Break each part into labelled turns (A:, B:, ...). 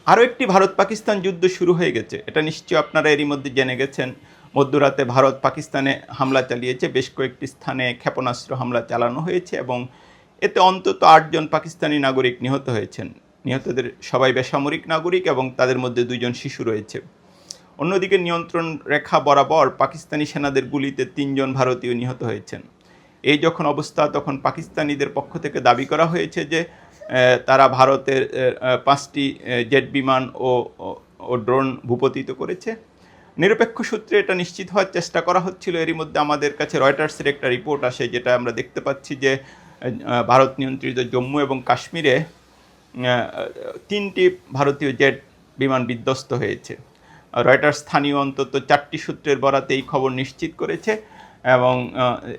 A: আরও একটি ভারত পাকিস্তান যুদ্ধ শুরু হয়ে গেছে, এটা নিশ্চয়ই আপনারা এরই মধ্যে জেনে গেছেন। মধ্যরাতে ভারত পাকিস্তানে হামলা চালিয়েছে, বেশ কয়েকটি স্থানে ক্ষেপণাস্ত্র হামলা চালানো হয়েছে এবং এতে অন্তত 8 জন পাকিস্তানি নাগরিক নিহত হয়েছেন। নিহতদের সবাই বেসামরিক নাগরিক এবং তাদের মধ্যে 2 জন শিশু রয়েছে। অন্যদিকে নিয়ন্ত্রণ রেখা বরাবর পাকিস্তানি সেনাদের গুলিতে 3 জন ভারতীয় নিহত হয়েছেন। এই যখন অবস্থা, তখন পাকিস্তানিদের পক্ষ থেকে দাবি করা হয়েছে যে তারা ভারতের 5টি জেট বিমান ও ড্রোন ভূপতিত করেছে। নিরপেক্ষ সূত্রে এটা নিশ্চিত হওয়ার চেষ্টা করা হচ্ছিল। এরই মধ্যে আমাদের কাছে রয়টার্সের একটা রিপোর্ট আসে, যেটা আমরা দেখতে পাচ্ছি যে ভারত নিয়ন্ত্রিত জম্মু এবং কাশ্মীরে 3টি ভারতীয় জেট বিমান বিধ্বস্ত হয়েছে। রয়টার্স স্থানীয় অন্তত 4টি সূত্রের বরাতে এই খবর নিশ্চিত করেছে এবং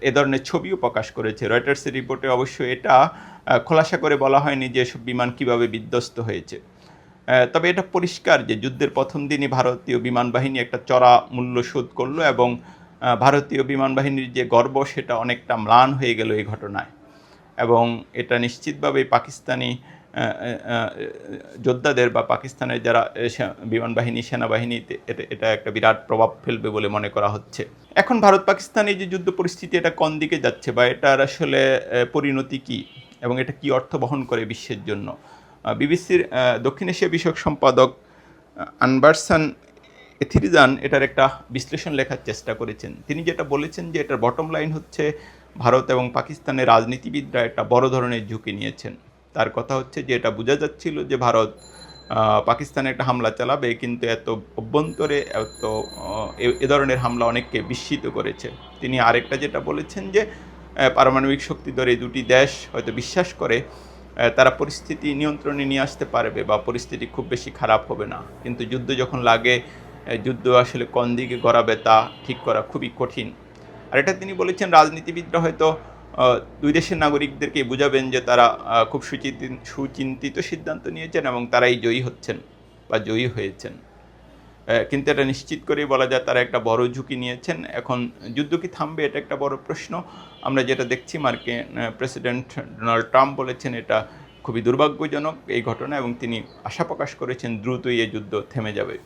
A: এ ধরনের ছবিও প্রকাশ করেছে। রয়টার্সের রিপোর্টে অবশ্য এটা খোলাসা করে বলা হয়নি যে এসব বিমান কীভাবে বিধ্বস্ত হয়েছে। তবে এটা পরিষ্কার যে যুদ্ধের প্রথম দিনই ভারতীয় বিমান বাহিনী একটা চড়া মূল্য শোধ করলো এবং ভারতীয় বিমান বাহিনীর যে গর্ব, সেটা অনেকটা ম্লান হয়ে গেল এই ঘটনায়। এবং এটা নিশ্চিতভাবেই পাকিস্তানি যোদ্ধাদের বা পাকিস্তানের যারা বিমান বাহিনী, সেনাবাহিনীতে এটা একটা বিরাট প্রভাব ফেলবে বলে মনে করা হচ্ছে। এখন ভারত পাকিস্তান এই যে যুদ্ধ পরিস্থিতি, এটা কোন দিকে যাচ্ছে বা এটার আসলে পরিণতি কী এবং এটা কী অর্থ বহন করে বিশ্বের জন্য? বিবিসির দক্ষিণ এশিয়া বিষয়ক সম্পাদক আনবারসান এথিরিজান এটার একটা বিশ্লেষণ লেখার চেষ্টা করেছেন। তিনি যেটা বলেছেন যে এটার বটম লাইন হচ্ছে, ভারত এবং পাকিস্তানের রাজনীতিবিদরা একটা বড় ধরনের ঝুঁকি নিয়েছেন। তার কথা হচ্ছে যে এটা বোঝা যাচ্ছিল যে ভারত পাকিস্তানে একটা হামলা চালাবে, কিন্তু এত অভ্যন্তরে এত এ ধরনের হামলা অনেককে বিস্মিত করেছে। তিনি আরেকটা যেটা বলেছেন যে পারমাণবিক শক্তিধর এই দুটি দেশ হয়তো বিশ্বাস করে তারা পরিস্থিতি নিয়ন্ত্রণে নিয়ে আসতে পারবে বা পরিস্থিতি খুব বেশি খারাপ হবে না, কিন্তু যুদ্ধ যখন লাগে, যুদ্ধ আসলে কোন দিকে গড়াবে তা ঠিক করা খুবই কঠিন। আর এটা তিনি বলেছেন রাজনীতিবিদরা হয়তো দুই দেশের নাগরিকদেরকে বুঝাবেন যে তারা খুব সুচিন্তিত সিদ্ধান্ত নিয়েছেন এবং তারাই জয়ী হচ্ছেন বা জয়ী হয়েছেন। কিন্তু এটা নিশ্চিত করেই বলা যায় তারা একটা বড় ঝুঁকি নিয়েছেন। এখন যুদ্ধ কি থামবে, এটা একটা বড় প্রশ্ন। আমরা যেটা দেখছি, মার্কিন প্রেসিডেন্ট ডোনাল্ড ট্রাম্প বলেছেন এটা খুবই দুর্ভাগ্যজনক এই ঘটনা এবং তিনি আশা প্রকাশ করেছেন দ্রুতই এই যুদ্ধ থেমে যাবে।